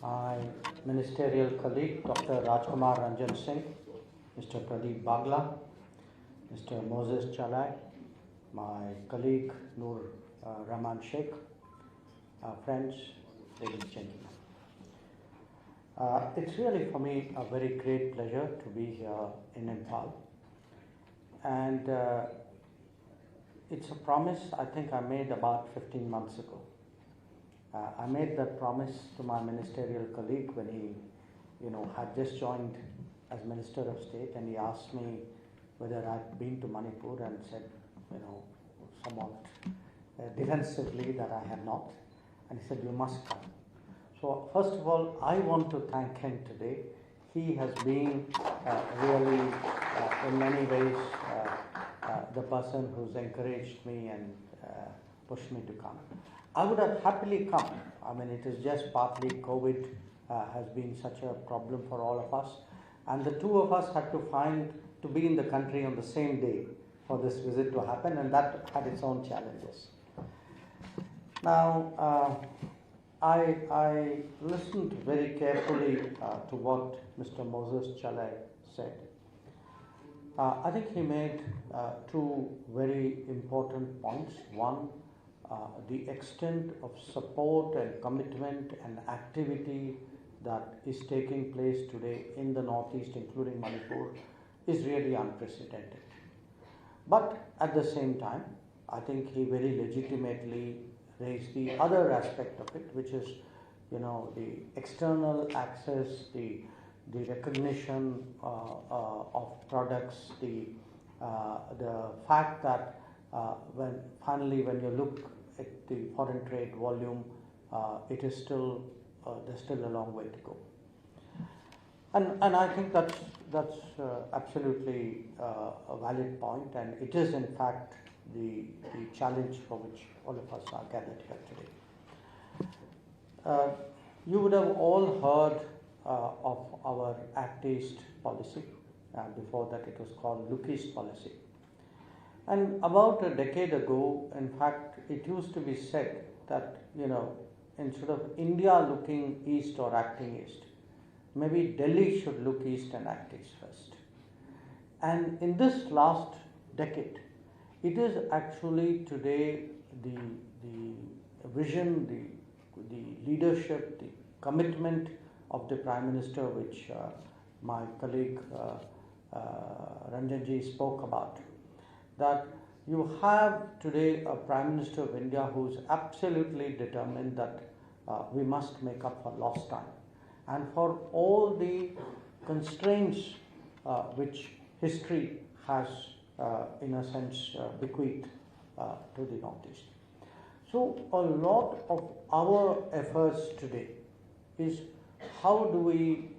my ministerial colleague Dr. Rajkumar Ranjan Singh, Mr. Pradeep Bagla, Mr. Moses Chalai, my colleague Noor Rahman Sheikh, friends, ladies and gentlemen. It's really for me a very great pleasure to be here in Imphal, and it's a promise I think I made about 15 months ago. I made that promise to my ministerial colleague when he, had just joined as Minister of State, and he asked me whether I'd been to Manipur, and said, somewhat defensively that I had not, and he said, "You must come." So first of all, I want to thank him today. He has been really, in many ways, the person who's encouraged me and pushed me to come. I would have happily come. I mean, it is just partly COVID has been such a problem for all of us, and the two of us had to be in the country on the same day for this visit to happen, and that had its own challenges. Now, I listened very carefully to what Mr. Moses Chalai said. I think he made two very important points. One, the extent of support and commitment and activity that is taking place today in the Northeast, including Manipur, is really unprecedented. But at the same time, I think he very legitimately raised the other aspect of it, which is, the external access, the recognition of products, the fact that when you look at the foreign trade volume, it is still there's still a long way to go, and I think that's absolutely a valid point, and it is in fact the challenge for which all of us are gathered here today. You would have all heard of our Act East policy. Before that, it was called Look East policy. And about a decade ago, in fact, it used to be said that, instead of India looking east or acting east, maybe Delhi should look east and act east first. And in this last decade, it is actually today the vision, the leadership, the commitment of the Prime Minister, which my colleague Ranjanji spoke about, that you have today a Prime Minister of India who is absolutely determined that we must make up for lost time, and for all the constraints which history has, in a sense, bequeathed to the Northeast. So a lot of our efforts today is how do we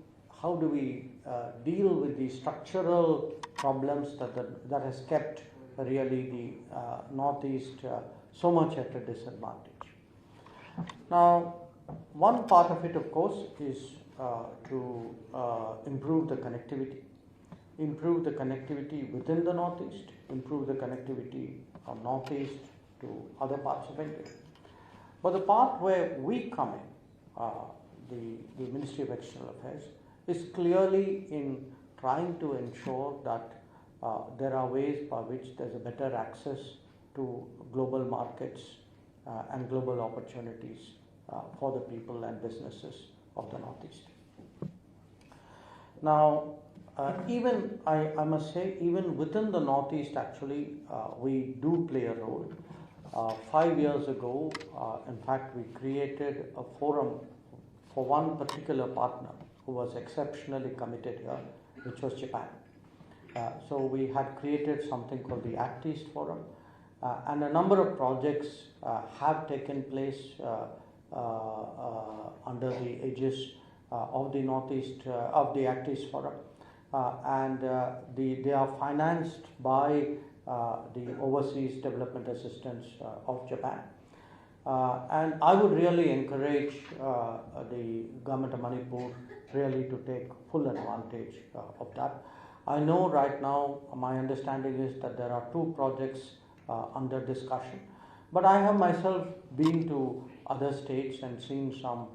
deal with the structural problems that has kept really the Northeast so much at a disadvantage. Now, one part of it, of course, is to improve the connectivity within the Northeast, improve the connectivity from Northeast to other parts of India. But the part where we come in, the Ministry of External Affairs, is clearly in trying to ensure that there are ways by which there's a better access to global markets and global opportunities for the people and businesses of the Northeast. Now, I must say, even within the Northeast, actually, we do play a role. 5 years ago, in fact, we created a forum for one particular partner who was exceptionally committed here, which was Japan. So we had created something called the Act East Forum, and a number of projects have taken place under the aegis of the Northeast, of the Act East Forum, and they are financed by the Overseas Development Assistance of Japan. And I would really encourage the government of Manipur really to take full advantage of that. I know right now, my understanding is that there are 2 projects under discussion, but I have myself been to other states and seen some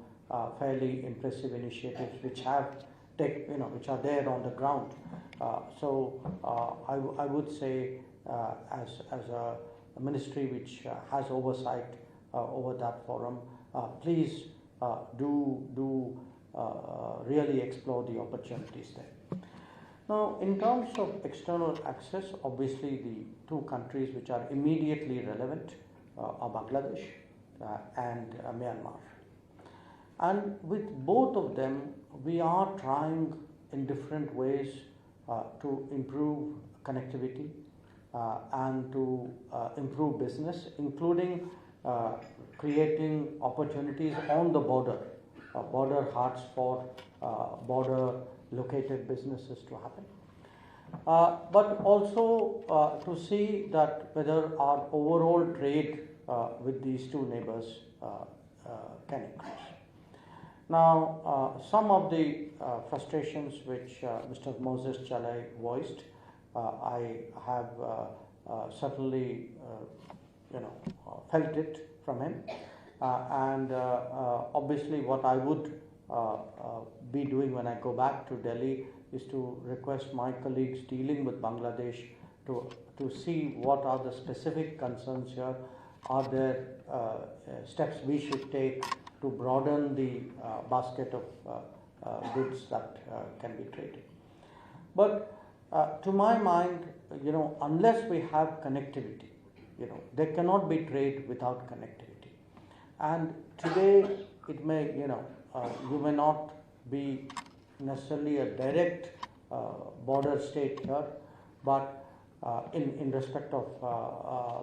fairly impressive initiatives which have which are there on the ground. I would say as a ministry which has oversight over that forum, please do really explore the opportunities there. Now, in terms of external access, obviously the two countries which are immediately relevant are Bangladesh and Myanmar. And with both of them, we are trying in different ways to improve connectivity and to improve business, including creating opportunities on the border, border hearts for border located businesses to happen. But also to see that whether our overall trade with these two neighbors can increase. Now, some of the frustrations which Mr. Moses Chalai voiced, I have certainly felt it from him, and obviously what I would be doing when I go back to Delhi is to request my colleagues dealing with Bangladesh to see what are the specific concerns here. Are there steps we should take to broaden the basket of goods that can be traded? But to my mind, unless we have connectivity, there cannot be trade without connectivity. And today, it may, you may not be necessarily a direct border state here, but in respect of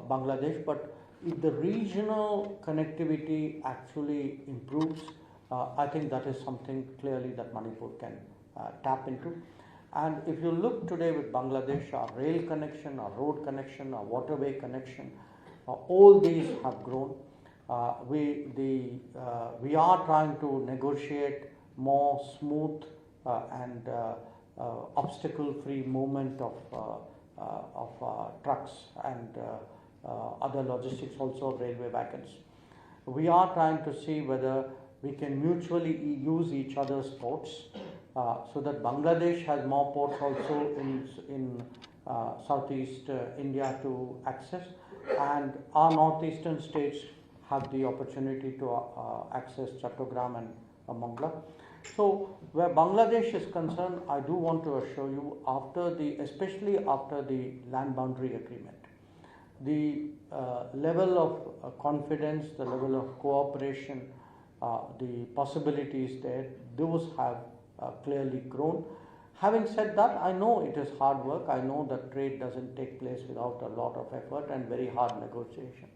Bangladesh, but if the regional connectivity actually improves, I think that is something clearly that Manipur can tap into. And if you look today with Bangladesh, our rail connection, our road connection, our waterway connection, all these have grown. We are trying to negotiate more smooth and obstacle-free movement of trucks and other logistics, also railway wagons. We are trying to see whether we can mutually use each other's ports so that Bangladesh has more ports also in southeast India to access, and our northeastern states have the opportunity to access Chattogram and Mongla. So where Bangladesh is concerned, I do want to assure you, especially after the land boundary agreement, the level of confidence, the level of cooperation, the possibilities there, those have clearly grown. Having said that, I know it is hard work. I know that trade doesn't take place without a lot of effort and very hard negotiation.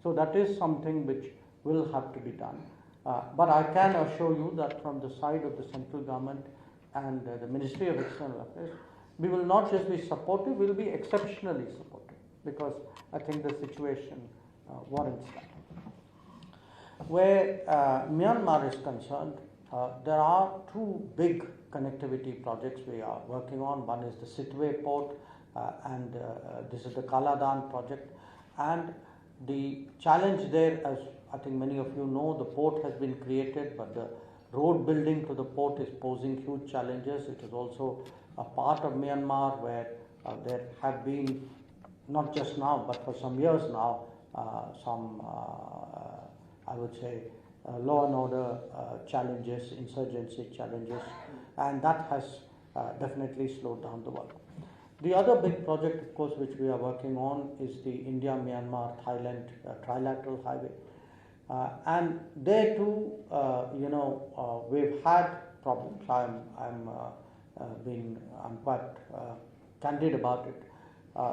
So that is something which will have to be done. But I can assure you that from the side of the central government and the Ministry of External Affairs, we will not just be supportive, we will be exceptionally supportive, because I think the situation warrants that. Where Myanmar is concerned, there are two big connectivity projects we are working on. One is the Sitwe port, and this is the Kaladan project. And the challenge there, as I think many of you know, the port has been created, but the road building to the port is posing huge challenges. It is also a part of Myanmar where there have been, not just now, but for some years now, some, I would say, law and order challenges, insurgency challenges, and that has definitely slowed down the work. The other big project, of course, which we are working on is the India-Myanmar-Thailand trilateral highway. And there too, we've had problems. I'm quite candid about it.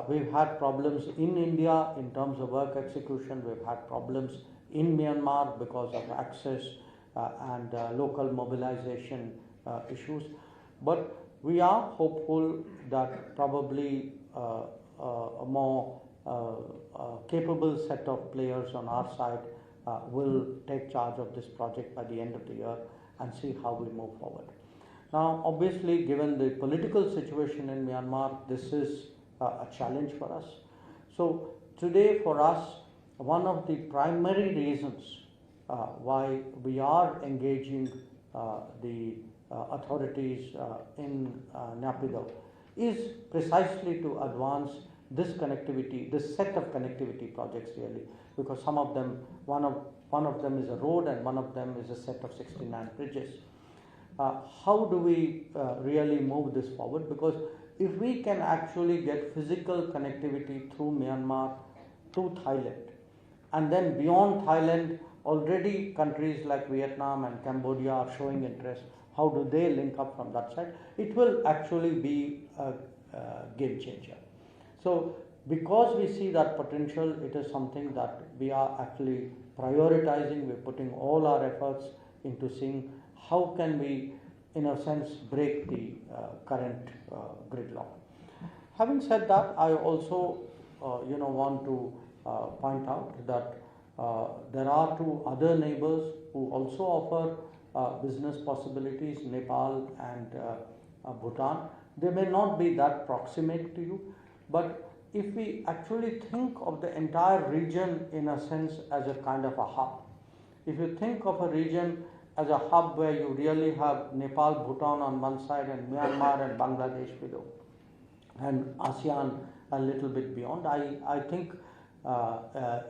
We've had problems in India in terms of work execution. We've had problems in Myanmar because of access and local mobilization issues. But we are hopeful that probably a more capable set of players on our side will take charge of this project by the end of the year and see how we move forward. Now, obviously, given the political situation in Myanmar, this is a challenge for us. So today for us, one of the primary reasons why we are engaging the authorities in Napido is precisely to advance this connectivity, this set of connectivity projects really, because some of them, one of them is a road and one of them is a set of 69 bridges. How do we really move this forward? Because if we can actually get physical connectivity through Myanmar to Thailand, and then beyond Thailand, already countries like Vietnam and Cambodia are showing interest. How do they link up from that side? It will actually be a game changer. So, because we see that potential, it is something that we are actually prioritizing. We're putting all our efforts into seeing how can we, in a sense, break the current gridlock. Having said that, I also, want to point out that there are two other neighbors who also offer business possibilities, Nepal and Bhutan. They may not be that proximate to you, but if we actually think of the entire region in a sense as a kind of a hub, if you think of a region as a hub where you really have Nepal, Bhutan on one side and Myanmar and Bangladesh below, and ASEAN a little bit beyond, I think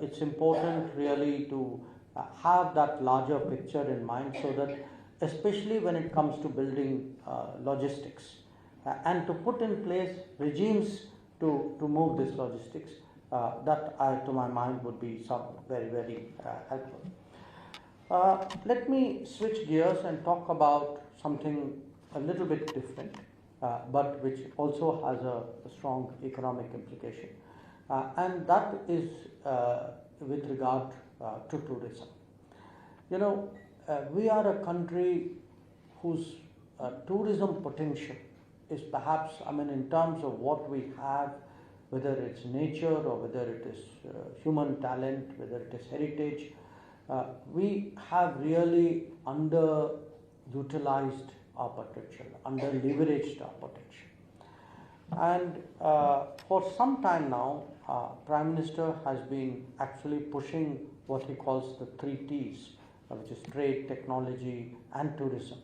it's important really to have that larger picture in mind, so that especially when it comes to building logistics and to put in place regimes to move this logistics, that to my mind would be some very, very helpful. Let me switch gears and talk about something a little bit different, but which also has a strong economic implication, and that is with regard to tourism. We are a country whose tourism potential is perhaps, in terms of what we have, whether it's nature or whether it is human talent, whether it is heritage, we have really underutilized our potential, under-leveraged our potential. And for some time now, Prime Minister has been actually pushing what he calls the 3 T's, which is trade, technology and tourism,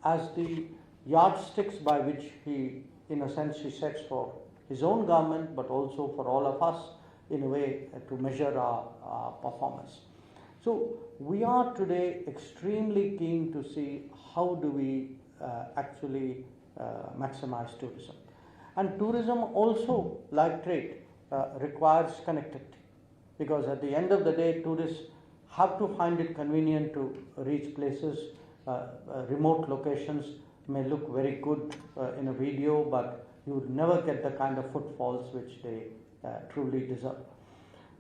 as the yardsticks by which he, in a sense, he sets for his own government, but also for all of us, in a way, to measure our performance. So we are today extremely keen to see how do we actually maximize tourism. And tourism also, like trade, requires connectivity, because at the end of the day, tourists have to find it convenient to reach places. Remote locations may look very good in a video, but you would never get the kind of footfalls which they truly deserve.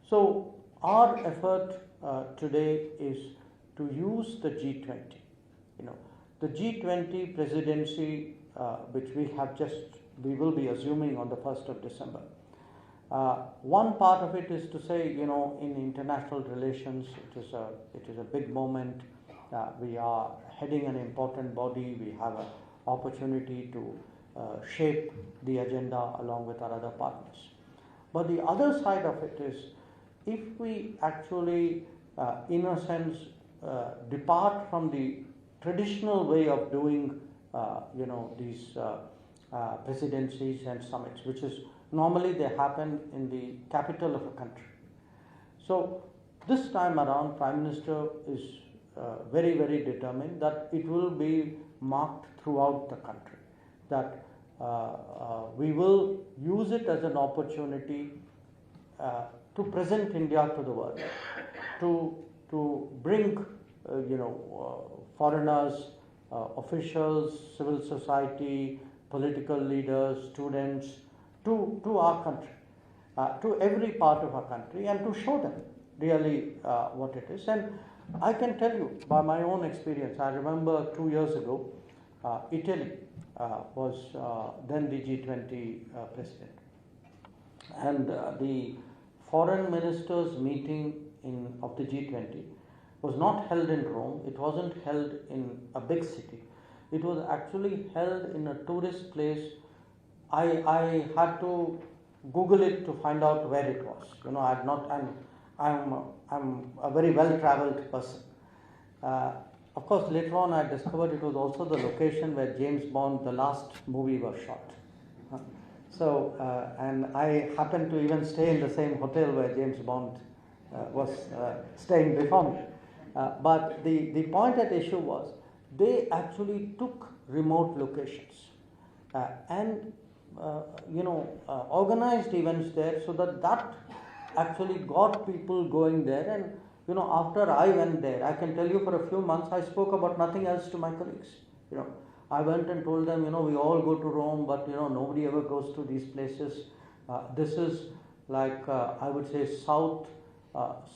So our effort today is to use the G20. The G20 presidency, which we will be assuming on the 1st of December. One part of it is to say, in international relations, it is a big moment. We are heading an important body. We have an opportunity to shape the agenda along with our other partners. But the other side of it is, if we actually, in a sense, depart from the traditional way of doing, these presidencies and summits, which is normally they happen in the capital of a country. So this time around, Prime Minister is very, very determined that it will be marked throughout the country, that we will use it as an opportunity to present India to the world, to bring foreigners, officials, civil society, political leaders, students to our country, to every part of our country, and to show them really what it is. And I can tell you by my own experience, I remember 2 years ago, Italy was then the G20 president, and the foreign ministers meeting of the G20 was not held in Rome. It wasn't held in a big city. It was actually held in a tourist place. I had to Google it to find out where it was. I had not. I'm a very well-traveled person, Uh, of course, later on I discovered it was also the location where James Bond, the last movie, was shot. And I happened to even stay in the same hotel where James Bond was staying before me. But the point at issue was they actually took remote locations and organized events there, so that actually got people going there. And after I went there, I can tell you for a few months I spoke about nothing else to my colleagues. I went and told them, we all go to Rome, but nobody ever goes to these places. This is like I would say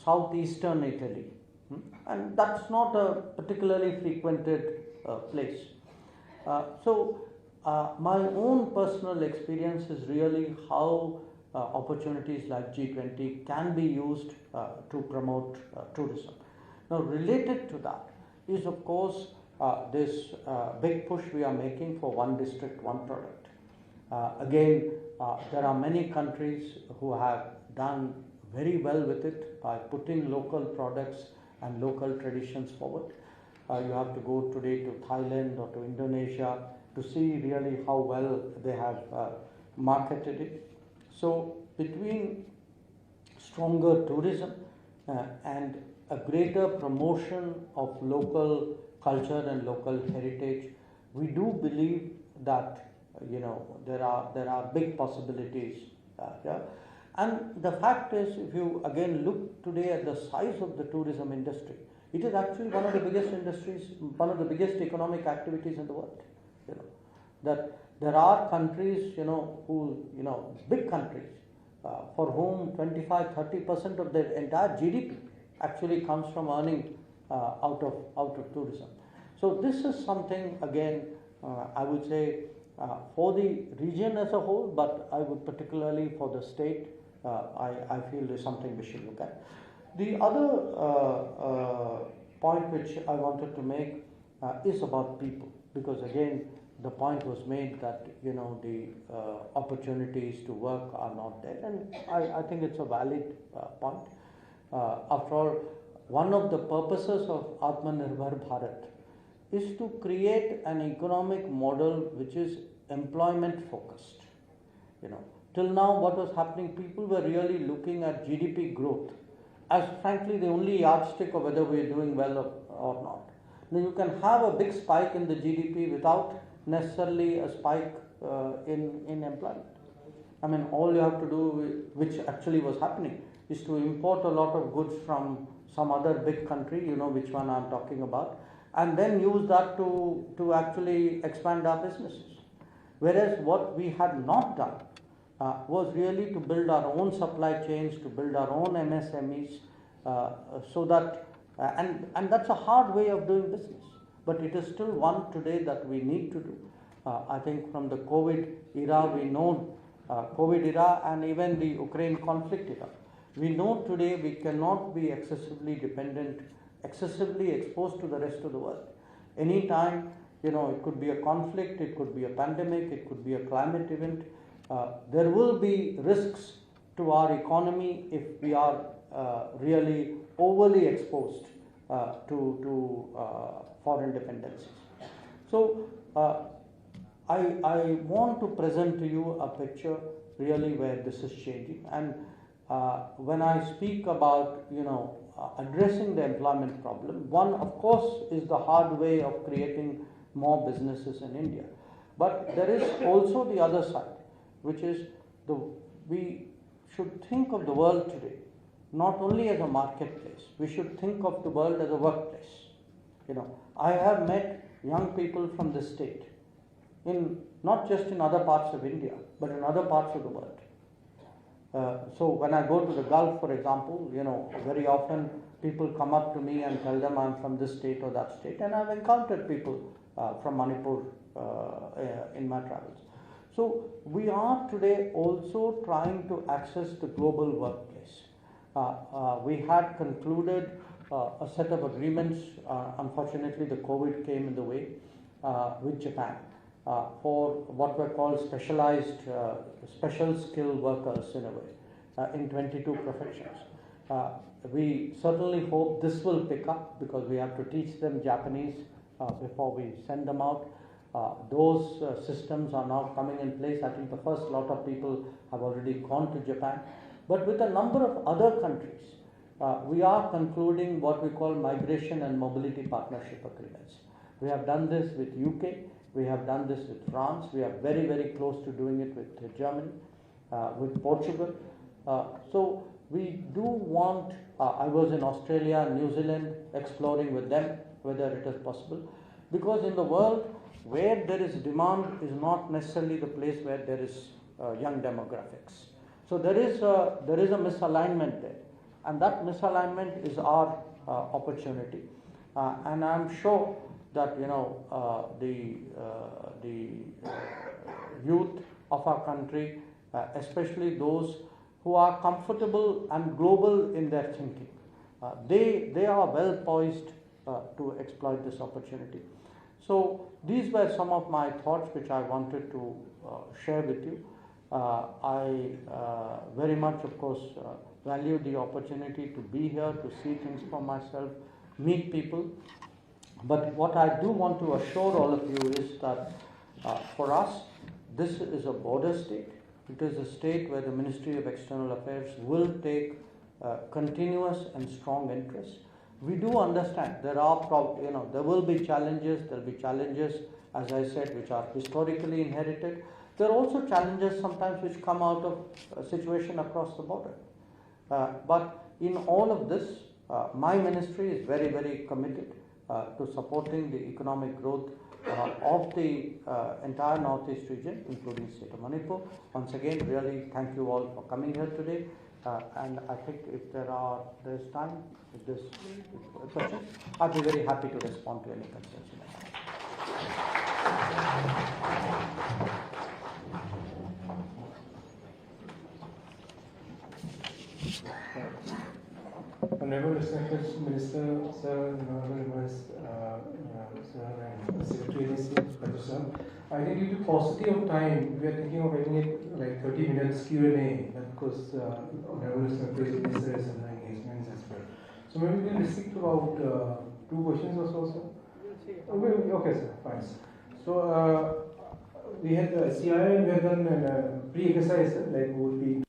southeastern Italy, and that's not a particularly frequented place. My own personal experience is really how opportunities like G20 can be used to promote tourism. Now, related to that is, of course, this big push we are making for one district, one product. There are many countries who have done very well with it by putting local products and local traditions forward. You have to go today to Thailand or to Indonesia to see really how well they have marketed it. So between stronger tourism and a greater promotion of local culture and local heritage, we do believe that there are big possibilities here. And the fact is, if you again look today at the size of the tourism industry, it is actually one of the biggest industries, one of the biggest economic activities in the world. That there are countries, big countries, for whom 25-30% of their entire GDP actually comes from earning out of tourism. So this is something, again, I would say for the region as a whole, but I would particularly for the state, I feel is something we should look at. The other point which I wanted to make is about people, because again, the point was made that the opportunities to work are not there, and I think it's a valid point. After all, one of the purposes of Atmanirbhar Bharat is to create an economic model which is employment focused. Till now what was happening, people were really looking at GDP growth as frankly the only yardstick of whether we are doing well or not. Now you can have a big spike in the GDP without necessarily a spike in employment. I mean, all you have to do, which actually was happening, is to import a lot of goods from some other big country, which one I'm talking about, and then use that to actually expand our businesses. Whereas what we had not done was really to build our own supply chains, to build our own MSMEs, so that, and that's a hard way of doing business, but it is still one today that we need to do. I think from the COVID era, we know COVID era and even the Ukraine conflict era, we know today we cannot be excessively dependent, excessively exposed to the rest of the world. Anytime, it could be a conflict, it could be a pandemic, it could be a climate event. There will be risks to our economy if we are really overly exposed to foreign dependencies. So I want to present to you a picture really where this is changing. And when I speak about addressing the employment problem, one of course is the hard way of creating more businesses in India. But there is also the other side, which is we should think of the world today not only as a marketplace, we should think of the world as a workplace. I have met young people from this state, not just in other parts of India, but in other parts of the world. So when I go to the Gulf, for example, very often people come up to me and tell them I'm from this state or that state, and I've encountered people from Manipur in my travels. So we are today also trying to access the global workplace. We had concluded a set of agreements. Unfortunately, the COVID came in the way with Japan for what were called specialized, special skill workers in a way, in 22 professions. We certainly hope this will pick up because we have to teach them Japanese before we send them out. Those systems are now coming in place. I think the first lot of people have already gone to Japan. But with a number of other countries, we are concluding what we call migration and mobility partnership agreements. We have done this with UK, we have done this with France, we are very, very close to doing it with Germany, with Portugal. So we do want, I was in Australia, New Zealand, exploring with them whether it is possible. Because in the world, where there is demand is not necessarily the place where there is young demographics. So there is a misalignment there, and that misalignment is our opportunity. And I'm sure that the youth of our country, especially those who are comfortable and global in their thinking, they are well poised to exploit this opportunity. So these were some of my thoughts which I wanted to share with you. I very much, of course, value the opportunity to be here, to see things for myself, meet people. But what I do want to assure all of you is that for us, this is a border state. It is a state where the Ministry of External Affairs will take continuous and strong interest. We do understand there are, there will be challenges. There will be challenges, as I said, which are historically inherited. There are also challenges sometimes which come out of a situation across the border. But in all of this, my ministry is very, very committed to supporting the economic growth of the entire Northeast region, including the state of Manipur. Once again, really thank you all for coming here today. And I think if there's time, if there's questions, I'd be very happy to respond to any concerns you may have. Honorable Minister, Sir, Honorable Sir, and Secretary, sir. I think due to paucity of time, we are thinking of having it like 30 minutes Q&A, because Honorable Secretary has other engagements as well. So maybe we can restrict to about 2 questions or so, sir. Okay, sir, fine. So we had the CI and we had done a pre-exercise, like would be.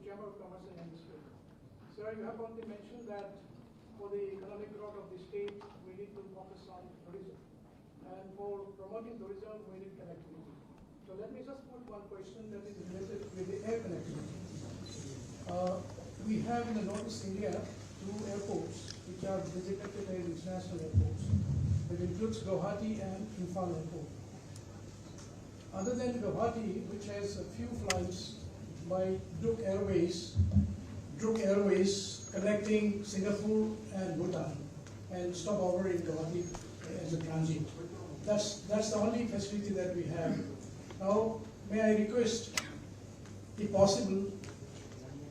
Chamber of Commerce and Industry. Sir, you have already mentioned that for the economic growth of the state, we need to focus on tourism. And for promoting tourism, we need connectivity. So let me just put one question that is related with the air connectivity. We have in the Northeast India 2 airports which are designated as international airports. It includes Guwahati and Imphal airport. Other than Guwahati, which has a few flights by Druk Airways connecting Singapore and Bhutan and stop over in Guwahati as a transit. That's the only facility that we have. Now, may I request, if possible,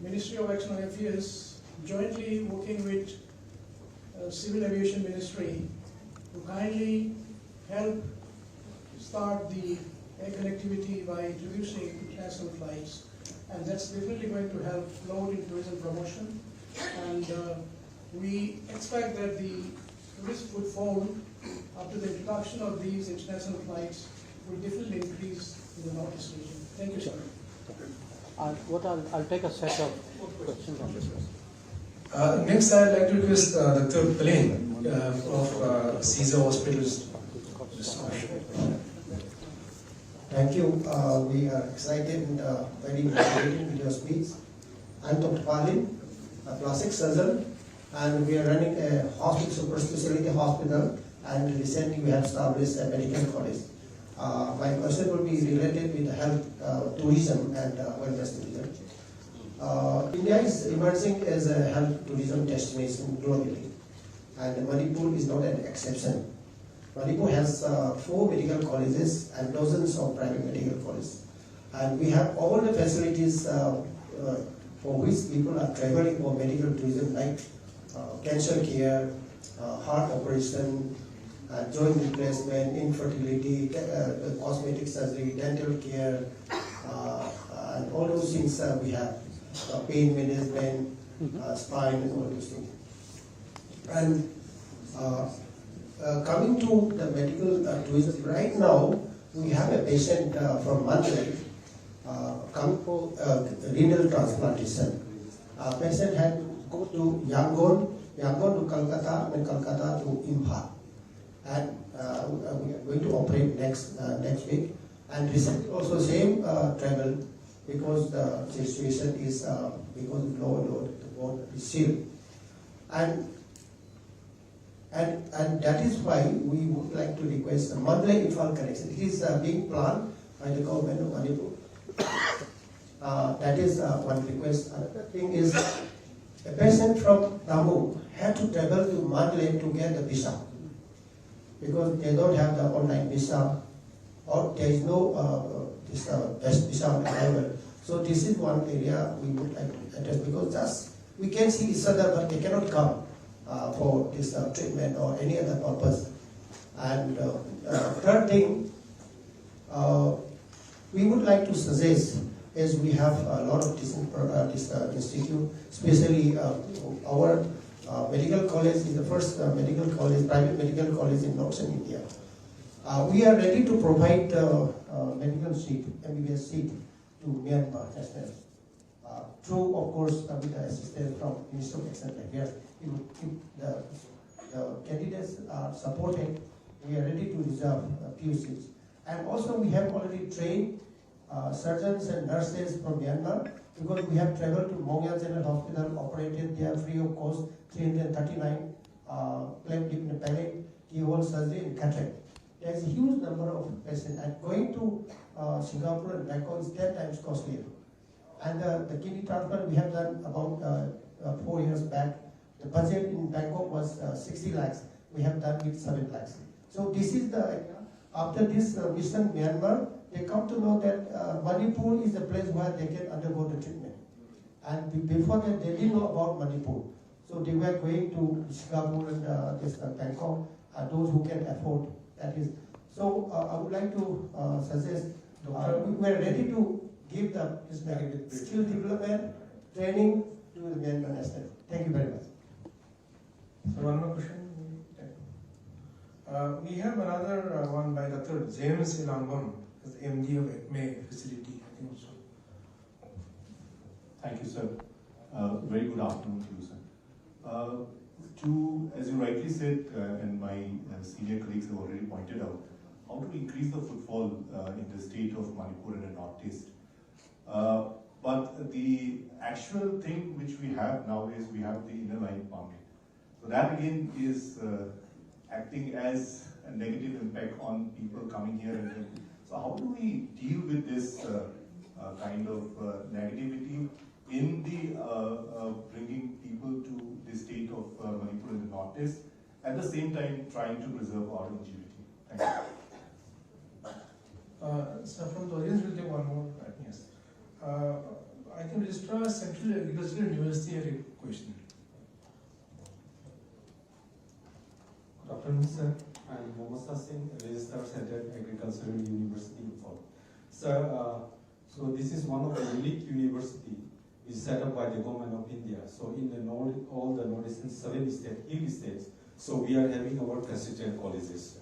Ministry of External Affairs jointly working with Civil Aviation Ministry to kindly help start the air connectivity by introducing international flights. And that's definitely going to help load in tourism promotion. And we expect that the tourist footfall after the introduction of these international flights will definitely increase in the Northeast region. Thank you, sir. I'll take a set of questions on this. Next, I'd like to request Dr. Palain of Caesar Hospitals. Thank you. We are excited and very motivated with your speech. I'm Dr. Palin, a plastic surgeon, and we are running a hospital, super specialty hospital, and recently we have established a medical college. My question will be related with health, tourism, and wellness tourism. India is emerging as a health tourism destination globally, and Manipur is not an exception. Manipur has 4 medical colleges and dozens of private medical colleges. And we have all the facilities for which people are traveling for medical tourism, like cancer care, heart operation, joint replacement, infertility, cosmetic surgery, dental care, and all those things we have, pain management, spine, and all those things. And coming to the medical tourism, right now we have a patient from Manipur come for renal transplantation. Patient had to go to Yangon to Calcutta, and Calcutta to Imphal. And we are going to operate next week. And recently also same travel, because the situation is because of low, the border is sealed. And that is why we would like to request a monthly Imphal connection. It is being planned by the government of Manipur. That is one request. Another thing is, a patient from Tamil had to travel to Mandalay to get the visa, because they don't have the online visa, or there is no best visa on arrival. So this is one area we would like to address, because just we can see each other, but they cannot come for this treatment or any other purpose. And third thing, we would like to suggest, as we have a lot of different institute, especially our medical college is the first medical college, private medical college in northern India. We are ready to provide medical seat, MBBS seat, to Myanmar as well. Through, of course, with the assistance from Minister of Excellence Affairs. If the candidates are supported, we are ready to reserve a few seats. And also we have already trained surgeons and nurses from Myanmar, because we have traveled to Mongya General Hospital, operated there free of cost, 339 cleft lip and palate, keyhole surgery and cataract. There is a huge number of patients, and going to Singapore and Bangkok is 10 times costlier. And the kidney transplant we have done about 4 years back. The budget in Bangkok was 60 lakhs. We have done with 7 lakhs. So this is the, after this mission Myanmar, they come to know that Manipur is the place where they can undergo the treatment. And before that, they didn't know about Manipur. So they were going to Singapore and Bangkok, those who can afford, that is. So I would like to suggest, we are ready to give the skill development training to the Myanmar National. Thank you very much. So one more question. We have another one by Dr. James Ilambam, as MD of ECME facility, I think so. Thank you, sir. Very good afternoon to you, sir. As you rightly said, and my senior colleagues have already pointed out, how to increase the footfall in the state of Manipur and the Northeast. But the actual thing which we have now is we have the inner line pumping. So that again is acting as a negative impact on people coming here. And so how do we deal with this kind of negativity in the bringing people to the state of Manipur and the Northeast, at the same time trying to preserve our longevity? Thank you. So from the audience, we'll take one more. Yes. I think Registrar Central Agricultural University had a question. Dr. Mr. I'm Mohammad Singh, Registrar Center Agricultural University Imphal. Sir, so this is one of the unique university is set up by the government of India. So in the all the northeastern 7 states, hill states, so we are having our constituent colleges.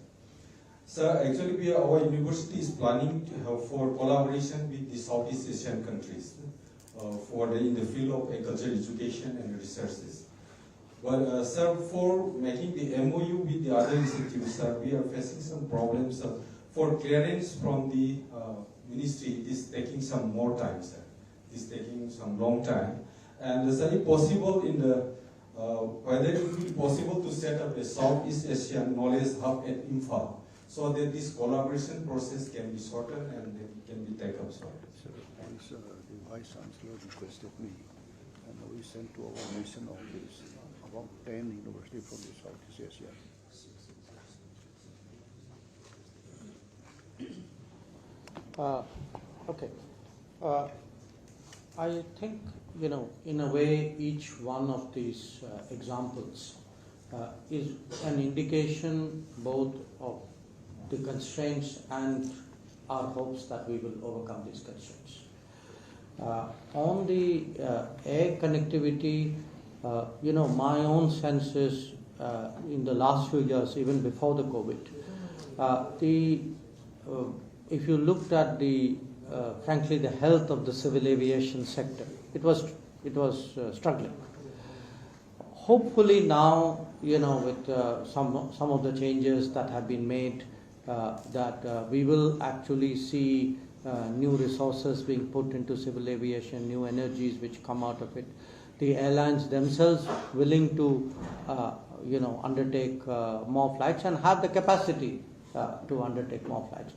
Sir, actually our university is planning to have for collaboration with the Southeast Asian countries in the field of agricultural education and researches. But sir, for making the MOU with the other institutes, sir, we are facing some problems for clearance from the ministry, it is taking some more time, sir. It is taking some long time. And is it possible in the, whether it will be possible to set up a Southeast Asian knowledge hub at Imphal, so that this collaboration process can be shortened and it can be taken up, sir. Once the Vice Chancellor requested me, and we sent to our mission office about 10 universities from the Southeast Asia. Okay. I think, in a way, each one of these examples is an indication both of the constraints and our hopes that we will overcome these constraints. On the air connectivity, my own sense is in the last few years, even before the COVID, if you looked at frankly, the health of the civil aviation sector, it was struggling. Hopefully now, with some of the changes that have been made, that we will actually see new resources being put into civil aviation, new energies which come out of it. The airlines themselves willing to, undertake more flights and have the capacity to undertake more flights.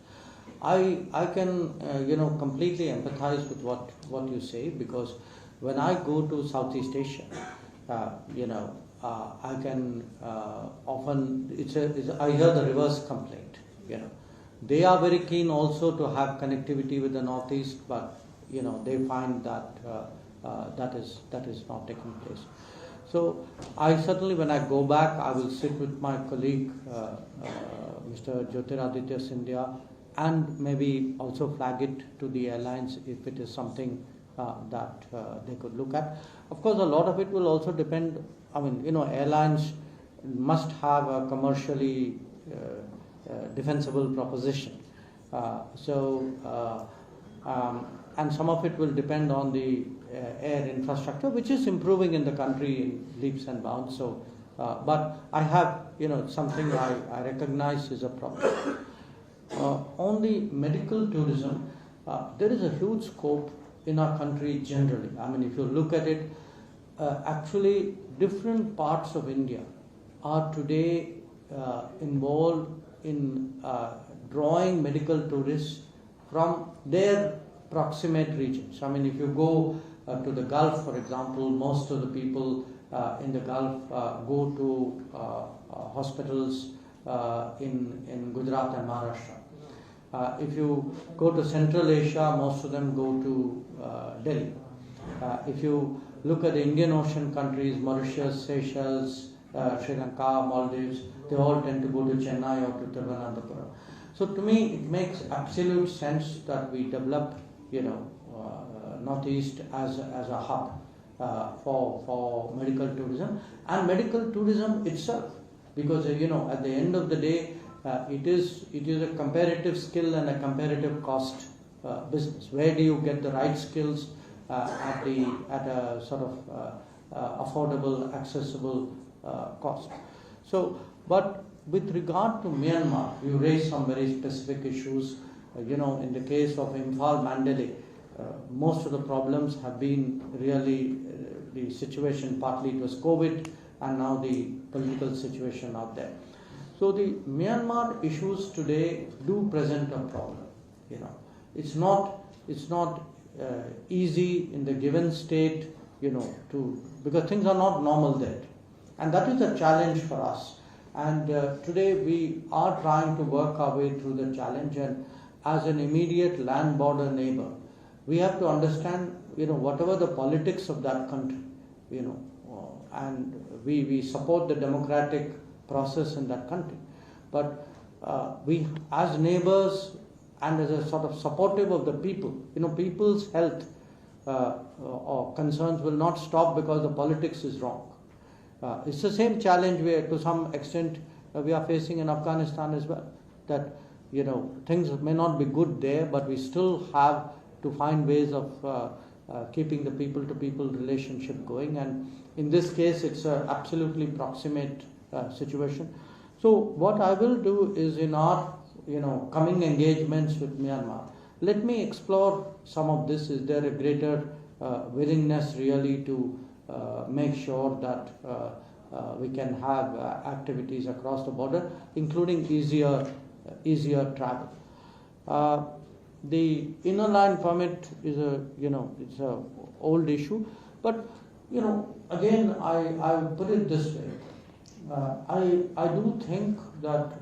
I can completely empathize with what you say, because when I go to Southeast Asia, I can often I hear the reverse complaint. They are very keen also to have connectivity with the Northeast, but they find that that is not taking place. So I certainly, when I go back, I will sit with my colleague, Mr. Jyotiraditya Scindia, and maybe also flag it to the airlines if it is something that they could look at. Of course, a lot of it will also depend. Airlines must have a commercially defensible proposition. And some of it will depend on the air infrastructure, which is improving in the country in leaps and bounds. So, but I have, something I recognize is a problem. On the medical tourism, there is a huge scope in our country generally. If you look at it, actually different parts of India are today involved in drawing medical tourists from their proximate regions. If you go to the Gulf, for example, most of the people in the Gulf go to hospitals in Gujarat and Maharashtra. If you go to Central Asia, most of them go to Delhi. If you look at the Indian Ocean countries, Mauritius, Seychelles, Sri Lanka, Maldives, they all tend to go to Chennai or to Thiruvananthapuram. So to me, it makes absolute sense that we develop, Northeast as a hub for medical tourism, and medical tourism itself, because at the end of the day, it is a comparative skill and a comparative cost business. Where do you get the right skills at a sort of affordable, accessible cost? So, but with regard to Myanmar, you raised some very specific issues. In the case of Imphal, Mandalay, most of the problems have been really the situation. Partly it was COVID, and now the political situation out there. So the Myanmar issues today do present a problem. It's not easy in the given state, because things are not normal there, and that is a challenge for us. And today we are trying to work our way through the challenge, and as an immediate land border neighbor, we have to understand, whatever the politics of that country, and we support the democratic process in that country. But we, as neighbors and as a sort of supportive of the people, people's health or concerns will not stop because the politics is wrong. It's the same challenge where, to some extent, we are facing in Afghanistan as well. That things may not be good there, but we still have to find ways of keeping the people-to-people relationship going. And in this case, it's an absolutely proximate situation. So what I will do is, in our coming engagements with Myanmar. Let me explore some of this. Is there a greater willingness really to make sure that we can have activities across the border, including easier travel. The inner line permit is it's a old issue, but again I would put it this way. I do think that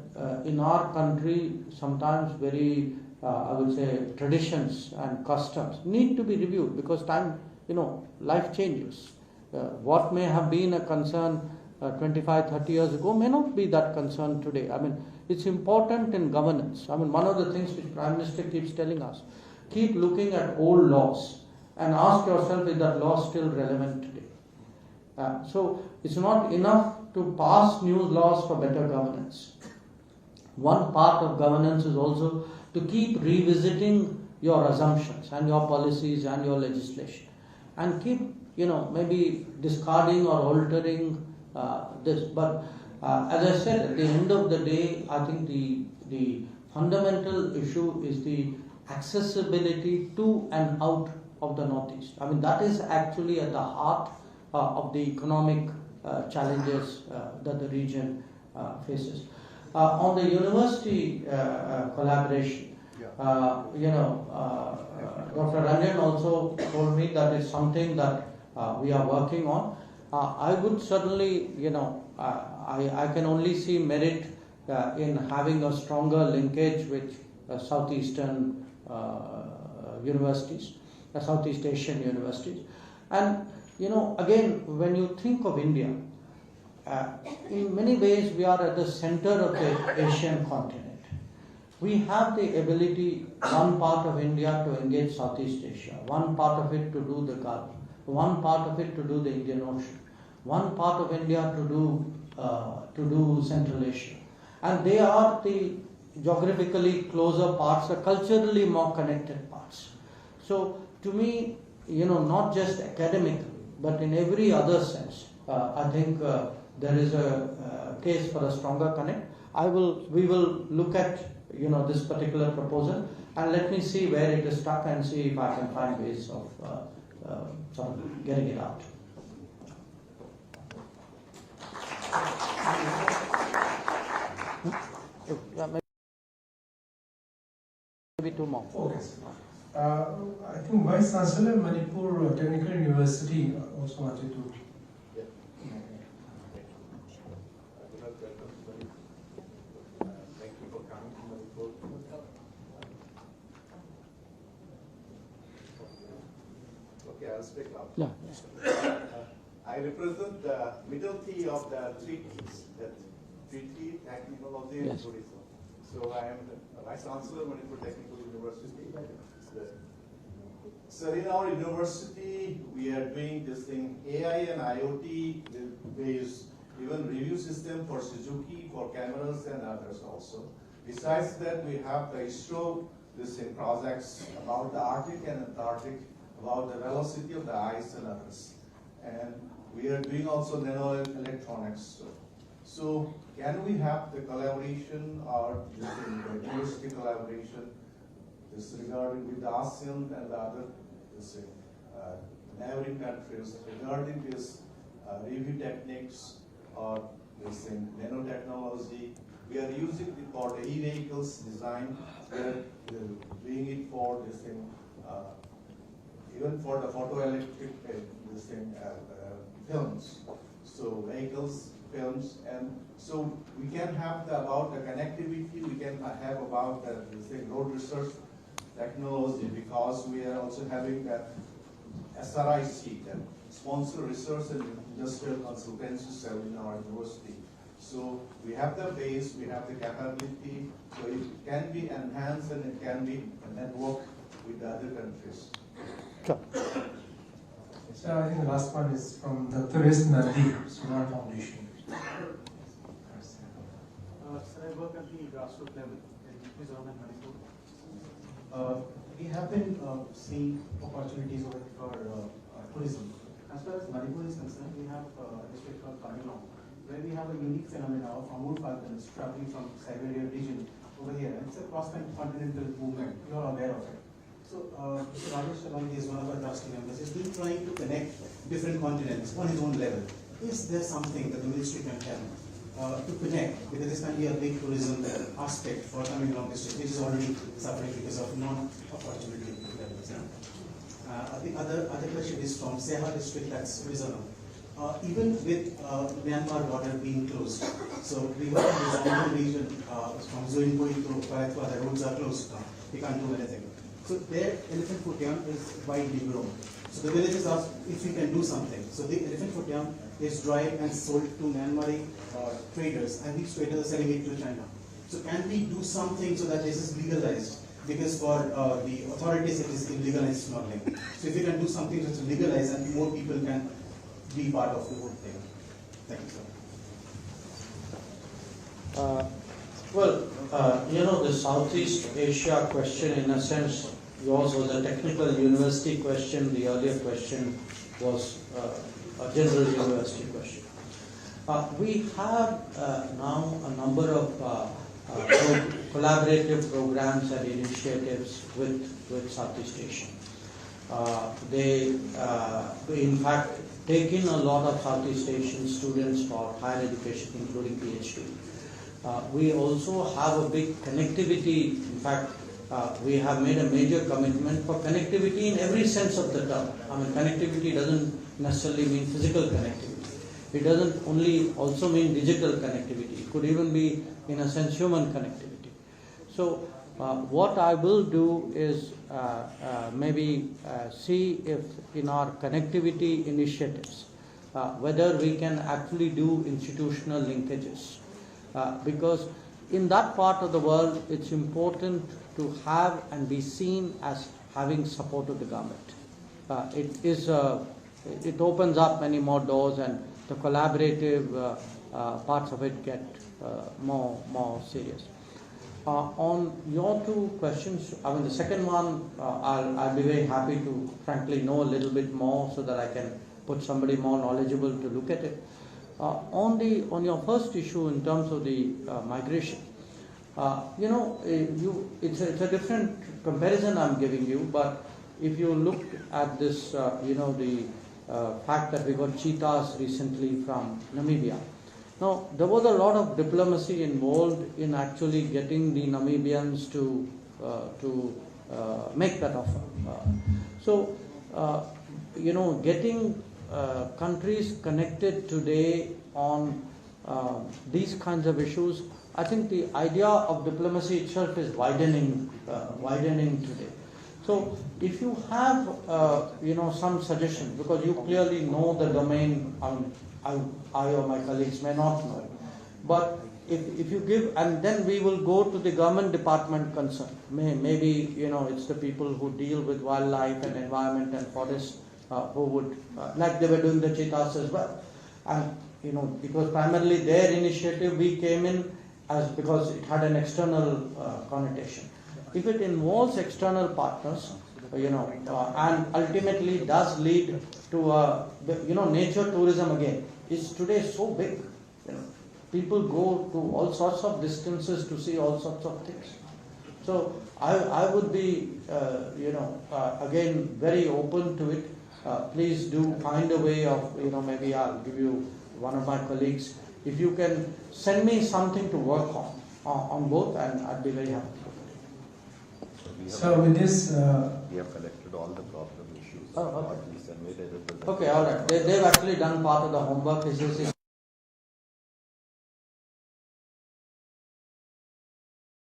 in our country sometimes very I would say traditions and customs need to be reviewed because time life changes. What may have been a concern 25, 30 years ago may not be that concern today. I mean, it's important in governance. I mean, one of the things which Prime Minister keeps telling us, keep looking at old laws and ask yourself, is that law still relevant today? So it's not enough to pass new laws for better governance. One part of governance is also to keep revisiting your assumptions and your policies and your legislation, and keep maybe discarding or altering this. But as I said, at the end of the day, I think the fundamental issue is the accessibility to and out of the Northeast. I mean, that is actually at the heart of the economic challenges that the region faces. On the university collaboration, Dr. Ranjan also told me that it's something that we are working on. I would certainly, I can only see merit in having a stronger linkage with southeastern universities, Southeast Asian universities. And, again, when you think of India, in many ways we are at the center of the Asian continent. We have the ability, one part of India to engage Southeast Asia, one part of it to do the Gulf, one part of it to do the Indian Ocean, one part of India to do Central Asia. And they are the geographically closer parts, the culturally more connected parts. So to me, not just academically, but in every other sense, I think there is a case for a stronger connect. We will look at this particular proposal and let me see where it is stuck and see if I can find ways of sort of getting it out. Yeah, maybe two more. Okay. I think Vice Chancellor Manipur Technical University also wanted to. Thank you for coming to Manipur. Okay, I'll speak up. Yeah. I represent the middle T of the three T's, that treaty, technology, and Yes. tourism. So I am the Vice Chancellor Manipur Technical University. So in our university, we are doing this thing, AI and IoT based, even review system for Suzuki, for cameras and others also. Besides that, we have the ISRO, this in projects about the Arctic and Antarctic, about the velocity of the ice and others. And we are doing also nano electronics. So can we have the collaboration or this university collaboration, this regarding with the ASEAN and the other neighboring countries regarding this review techniques or this nanotechnology? We are using it for the e-vehicles design. We are doing it for this thing, even for the photoelectric films. So vehicles, films, and so we can have about the connectivity. We can have about the road research technology, because we are also having the SRIC, the Sponsor Research and Industrial Consultancy Cell in our university. So we have the base, we have the capability, so it can be enhanced and it can be a network with the other countries. Sure. So I think the last one is from Dr. S. Nandi, Sonar Foundation. Sir, I work at the grassroots level in Mizoram and Manipur. We have been seeing opportunities over for tourism. As far as Manipur is concerned, we have a district called Kamilong, where we have a unique phenomenon of Amur falcons traveling from Siberia region over here. It's a cross-continental movement. You are aware of it. So, Mr. Rajesh Shalom is one of our trustee members. He's been trying to connect different continents on his own level. Is there something that the ministry can help to connect? Because this can be a big tourism aspect for coming along this state, which is already suffering because of non-opportunity levels. The other question is from Seha district, that's Mizoram. Even with Myanmar border being closed, so we were in the Zongbon region from Zoinpui to Paratwa, the roads are closed now. We can't do anything. So their elephant foot yam is widely grown. So the villagers ask if we can do something. So the elephant foot yam is dried and sold to Myanmari traders, and these traders are selling it to China. So can we do something so that this is legalized? Because for the authorities it is illegalized smuggling. So if we can do something that's legalized and more people can be part of the whole thing. Thank you, sir. The Southeast Asia question, in a sense, yours was a technical university question. The earlier question was a general university question. We have now a number of collaborative programs and initiatives with Southeast Asia. They, in fact, take in a lot of Southeast Asian students for higher education, including PhD. We also have a big connectivity. In fact, we have made a major commitment for connectivity in every sense of the term. I mean, connectivity doesn't necessarily mean physical connectivity. It doesn't only also mean digital connectivity. It could even be, in a sense, human connectivity. So, what I will do is maybe see if in our connectivity initiatives, whether we can actually do institutional linkages. Because in that part of the world, it's important to have and be seen as having support of the government. It opens up many more doors, and the collaborative parts of it get more serious. On your two questions, I mean the second one, I'll be very happy to frankly know a little bit more so that I can put somebody more knowledgeable to look at it. On your first issue in terms of the migration, it's a different comparison I'm giving you, but if you look at this, the fact that we got cheetahs recently from Namibia. Now, there was a lot of diplomacy involved in actually getting the Namibians to make that offer. Getting countries connected today on these kinds of issues, I think the idea of diplomacy itself is widening today. So, if you have some suggestion, because you clearly know the domain, I or my colleagues may not know, but if you give, and then we will go to the government department concerned. Maybe it's the people who deal with wildlife and environment and forests who would, like they were doing the cheetahs as well. And it was primarily their initiative. We came in because it had an external connotation. If it involves external partners, and ultimately does lead to nature tourism again is today so big. People go to all sorts of distances to see all sorts of things. So I would be again very open to it. Please do find a way of maybe I'll give you one of my colleagues. If you can send me something to work on both, and I'd be very happy. So with this, we have collected all the problem issues. Okay, all right. They've actually done part of the homework.